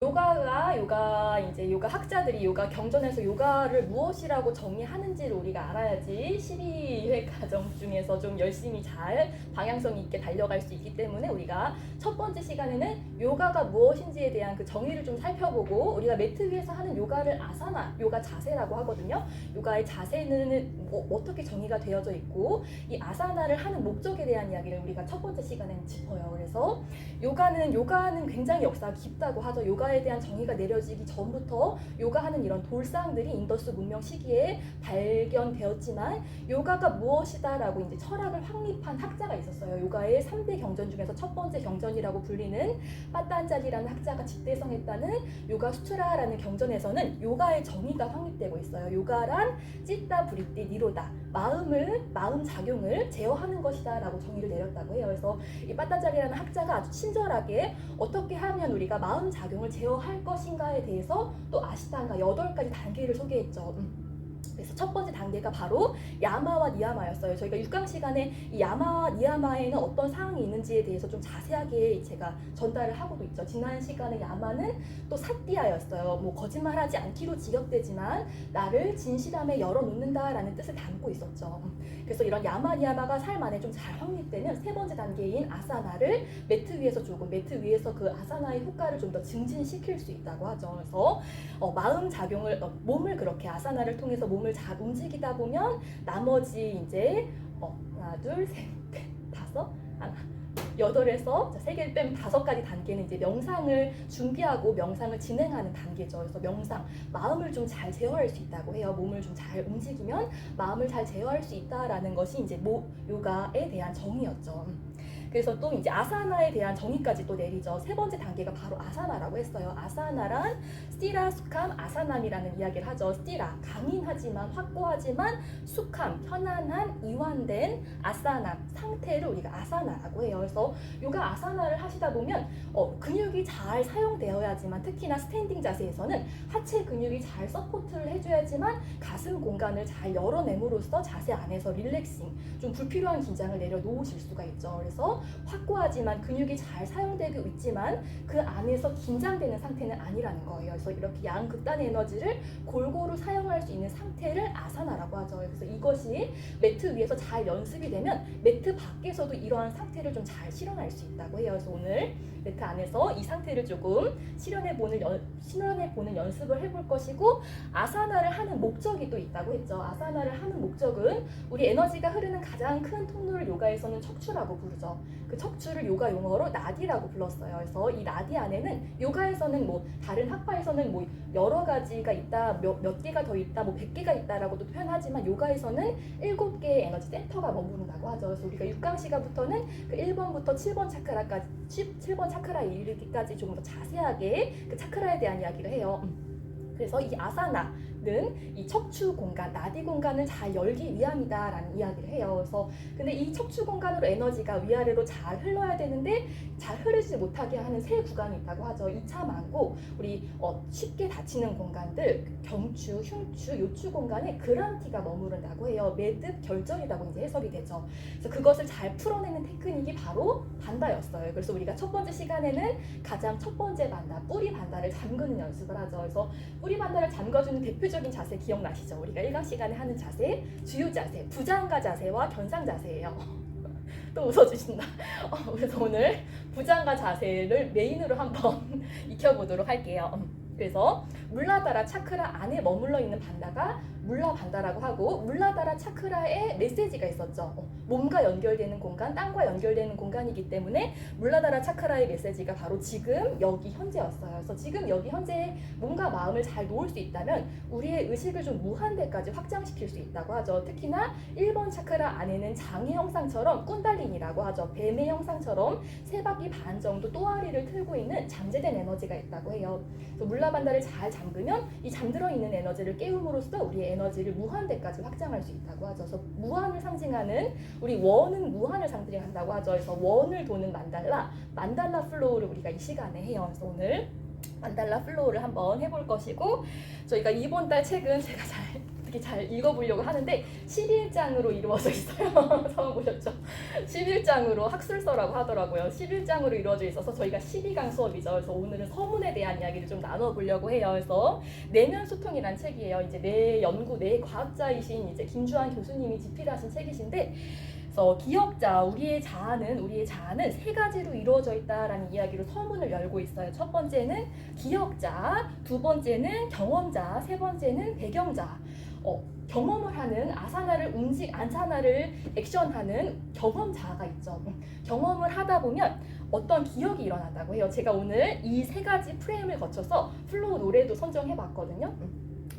요가 학자들이 요가 경전에서 요가를 무엇이라고 정의하는지를 우리가 알아야지 12회 과정 중에서 좀 열심히 잘 방향성 있게 달려갈 수 있기 때문에 우리가 첫 번째 시간에는 요가가 무엇인지에 대한 그 정의를 좀 살펴보고, 우리가 매트 위에서 하는 요가를 아사나, 요가 자세라고 하거든요. 요가의 자세는 어떻게 정의가 되어져 있고, 이 아사나를 하는 목적에 대한 이야기를 우리가 첫 번째 시간에는 짚어요. 그래서 요가는 굉장히 역사가 깊다고 하죠. 요가에 대한 정의가 내려지기 전부터 요가하는 이런 돌상들이 인더스 문명 시기에 발견되었지만, 요가가 무엇이다라고 이제 철학을 확립한 학자가 있었어요. 요가의 3대 경전 중에서 첫 번째 경전이라고 불리는 빠딴자리라는 학자가 집대성했다는 요가 수트라라는 경전에서는 요가의 정의가 확립되고 있어요. 요가란 찌따 브리띠 니로다, 마음 작용을 제어하는 것이다 라고 정의를 내렸다고 해요. 그래서 이 빠따자리라는 학자가 아주 친절하게 어떻게 하면 우리가 마음 작용을 제어할 것인가에 대해서 또 아시탄가 8가지 단계를 소개했죠. 그래서 첫 번째 단계가 바로 야마와 니야마였어요. 저희가 6강 시간에 이 야마와 니야마에는 어떤 사항이 있는지에 대해서 좀 자세하게 제가 전달을 하고도 있죠. 지난 시간에 야마는 또 사띠아였어요. 뭐 거짓말하지 않기로 직역되지만 나를 진실함에 열어놓는다라는 뜻을 담고 있었죠. 그래서 이런 야마, 니야마가 삶 안에 좀 잘 확립되면 세 번째 단계인 아사나를 매트 위에서 그 아사나의 효과를 좀 더 증진시킬 수 있다고 하죠. 그래서 마음 작용을, 몸을 그렇게 아사나를 통해서 몸을 잘 움직이다 보면 나머지 이제 하나, 둘, 셋, 넷, 다섯, 하나, 8에서 3개를 빼면 5가지 단계는 이제 명상을 준비하고 명상을 진행하는 단계죠. 그래서 명상, 마음을 좀 잘 제어할 수 있다고 해요. 몸을 좀 잘 움직이면 마음을 잘 제어할 수 있다라는 것이 이제 요가에 대한 정의였죠. 그래서 또 이제 아사나에 대한 정의까지 또 내리죠. 세 번째 단계가 바로 아사나라고 했어요. 아사나란 스티라, 수캄, 아사남이라는 이야기를 하죠. 스티라, 강인하지만 확고하지만, 수캄, 편안한, 이완된 아사남, 상태를 우리가 아사나라고 해요. 그래서 요가 아사나를 하시다 보면 근육이 잘 사용되어야지만, 특히나 스탠딩 자세에서는 하체 근육이 잘 서포트를 해줘야지만 가슴 공간을 잘 열어냄으로써 자세 안에서 릴렉싱, 좀 불필요한 긴장을 내려놓으실 수가 있죠. 그래서 확고하지만 근육이 잘 사용되고 있지만 그 안에서 긴장되는 상태는 아니라는 거예요. 그래서 이렇게 양극단의 에너지를 골고루 사용할 수 있는 상태를 아사나라고 하죠. 그래서 이것이 매트 위에서 잘 연습이 되면 매트 밖에서도 이러한 상태를 좀 잘 실현할 수 있다고 해요. 그래서 오늘 매트 안에서 이 상태를 조금 실현해보는 연습을 해볼 것이고, 아사나를 하는 목적이 또 있다고 했죠. 아사나를 하는 목적은 우리 에너지가 흐르는 가장 큰 통로를 요가에서는 척추라고 부르죠. 그 척추를 요가 용어로 나디라고 불렀어요. 그래서 이 나디 안에는 요가에서는 다른 학파에서는 여러 가지가 있다, 몇 개가 더 있다, 100개가 있다라고도 표현하지만, 요가에서는 7개의 에너지 센터가 머무른다고 하죠. 그래서 우리가 6강 시간부터는 그 1번부터 7번 차크라까지, 7번 차크라에 이르기까지 조금 더 자세하게 그 차크라에 대한 이야기를 해요. 그래서 이 아사나는 이 척추 공간, 나디 공간을 잘 열기 위함이다라는 이야기를 해요. 그래서 근데 이 척추 공간으로 에너지가 위아래로 잘 흘러야 되는데 잘 흐르지 못하게 하는 세 구간이 있다고 하죠. 2차 망고, 우리 쉽게 다치는 공간들, 경추, 흉추, 요추 공간에 그란티가 머무른다고 해요. 매듭, 결절이라고 이제 해석이 되죠. 그래서 그것을 잘 풀어내는 테크닉이 바로 반다였어요. 그래서 우리가 첫 번째 시간에는 가장 첫 번째 반다, 뿌리 반다를 잠그는 연습을 하죠. 그래서 뿌리 반다를 잠궈주는 대표적인 자세 기억나시죠? 우리가 1강 시간에 하는 자세, 주요 자세, 부장가 자세와 견상 자세예요. 또 웃어주신다. 그래서 오늘 부장가 자세를 메인으로 한번 익혀보도록 할게요. 그래서 물라다라 차크라 안에 머물러 있는 반다가 물라 반다라고 하고, 물라다라 차크라에 메시지가 있었죠. 몸과 연결되는 공간, 땅과 연결되는 공간이기 때문에 물라다라 차크라의 메시지가 바로 지금 여기 현재였어요. 그래서 지금 여기 현재에 몸과 마음을 잘 놓을 수 있다면 우리의 의식을 좀 무한대까지 확장시킬 수 있다고 하죠. 특히나 1번 차크라 안에는 장의 형상처럼 꾼달린이라고 하죠. 뱀의 형상처럼 3바퀴 반 정도 또아리를 틀고 있는 잠재된 에너지가 있다고 해요. 그래서 물라반다를 잘 잠그면 이 잠들어 있는 에너지를 깨움으로써 우리의 에너지를 무한대까지 확장할 수 있다고 하죠. 그래서 무한을 상징하는, 우리 원은 무한을 상징한다고 하죠. 그래서 원을 도는 만달라 플로우를 우리가 이 시간에 해요. 그래서 오늘 만달라 플로우를 한번 해볼 것이고, 저희가 이번 달 책은 제가 잘 어떻게 잘 읽어보려고 하는데 11장으로 이루어져 있어요. 처음 보셨죠? 11장으로 학술서라고 하더라고요. 11장으로 이루어져 있어서 저희가 12강 수업이죠. 그래서 오늘은 서문에 대한 이야기를 좀 나눠보려고 해요. 그래서 내면 소통이란 책이에요. 이제 내 연구, 내 과학자이신 이제 김주환 교수님이 집필하신 책이신데, 그래서 기억자, 우리의 자아는 세 가지로 이루어져 있다라는 이야기로 서문을 열고 있어요. 첫 번째는 기억자, 두 번째는 경험자, 세 번째는 배경자. 경험을 하는 아사나를 액션하는 경험자가 있죠. 경험을 하다 보면 어떤 기억이 일어난다고 해요. 제가 오늘 이 세 가지 프레임을 거쳐서 플로우 노래도 선정해봤거든요.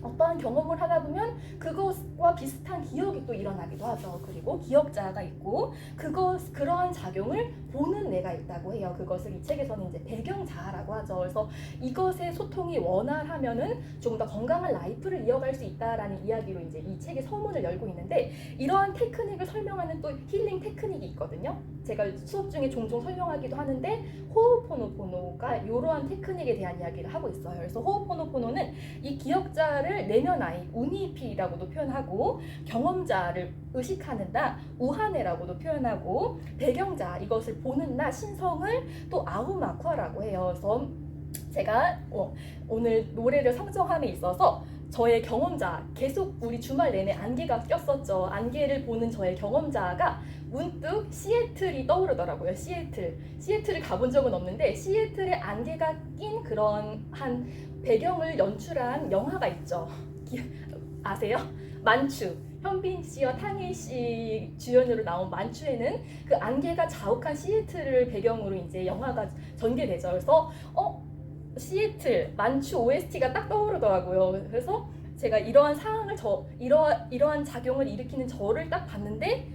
어떠한 경험을 하다 보면 그것과 비슷한 기억이 또 일어나기도 하죠. 그리고 기억자가 있고 그러한 작용을 보는 내가 있다고 해요. 그것을 이 책에서는 이제 배경자라고 하죠. 그래서 이것의 소통이 원활하면은 좀 더 건강한 라이프를 이어갈 수 있다라는 이야기로 이제 이 책의 서문을 열고 있는데, 이러한 테크닉을 설명하는 또 힐링 테크닉이 있거든요. 제가 수업 중에 종종 설명하기도 하는데 호오포노포노가 이러한 테크닉에 대한 이야기를 하고 있어요. 그래서 호오포노포노는 이 기억자를 내면 아이, 우니피라고도 표현하고, 경험자를 의식하는 나, 우하네라고도 표현하고, 배경자, 이것을 보는 나, 신성을 또 아우마쿠아라고 해요. 그래서 제가 오늘 노래를 선정함에 있어서 저의 경험자, 계속 우리 주말 내내 안개가 꼈었죠. 안개를 보는 저의 경험자가 문득 시애틀이 떠오르더라고요. 시애틀을 가본 적은 없는데 시애틀에 안개가 낀 그런 한 배경을 연출한 영화가 있죠. 아세요? 만추. 현빈 씨와 탕일 씨 주연으로 나온 만추에는 그 안개가 자욱한 시애틀을 배경으로 이제 영화가 전개되죠. 그래서 시애틀 만추 OST가 딱 떠오르더라고요. 그래서 제가 이러한 상황을 이러한 작용을 일으키는 저를 딱 봤는데,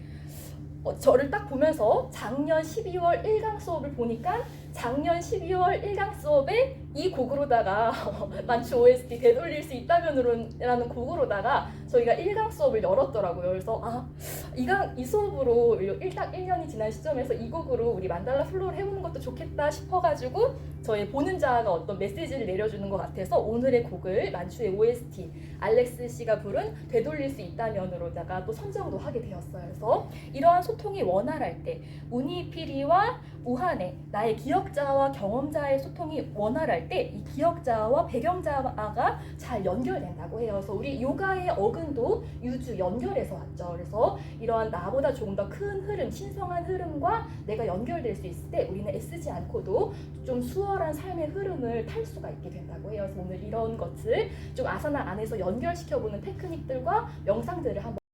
저를 딱 보면서 작년 12월 1강 수업을 보니까 작년 12월 1강 수업에 이 곡으로다가 만추 OST 되돌릴 수 있다면이라는 곡으로다가 저희가 1강 수업을 열었더라고요. 그래서 이 수업으로 딱 1년이 지난 시점에서 이 곡으로 우리 만달라 플로우를 해보는 것도 좋겠다 싶어가지고 저의 보는 자가 어떤 메시지를 내려주는 것 같아서 오늘의 곡을 만추의 OST 알렉스 씨가 부른 되돌릴 수 있다면으로다가 또 선정도 하게 되었어요. 그래서 이러한 소통이 원활할 때 우니피리와 우하네, 나의 기억자와 경험자의 소통이 원활할 때 이 기억자와 배경자가 잘 연결된다고 해요. 그래서 우리 요가의 어근도 유주 연결해서 왔죠. 그래서 이러한 나보다 조금 더 큰 흐름, 신성한 흐름과 내가 연결될 수 있을 때 우리는 애쓰지 않고도 좀 수월한 삶의 흐름을 탈 수가 있게 된다고 해요. 그래서 오늘 이런 것을 좀 아사나 안에서 연결시켜보는 테크닉들과 명상들을 한번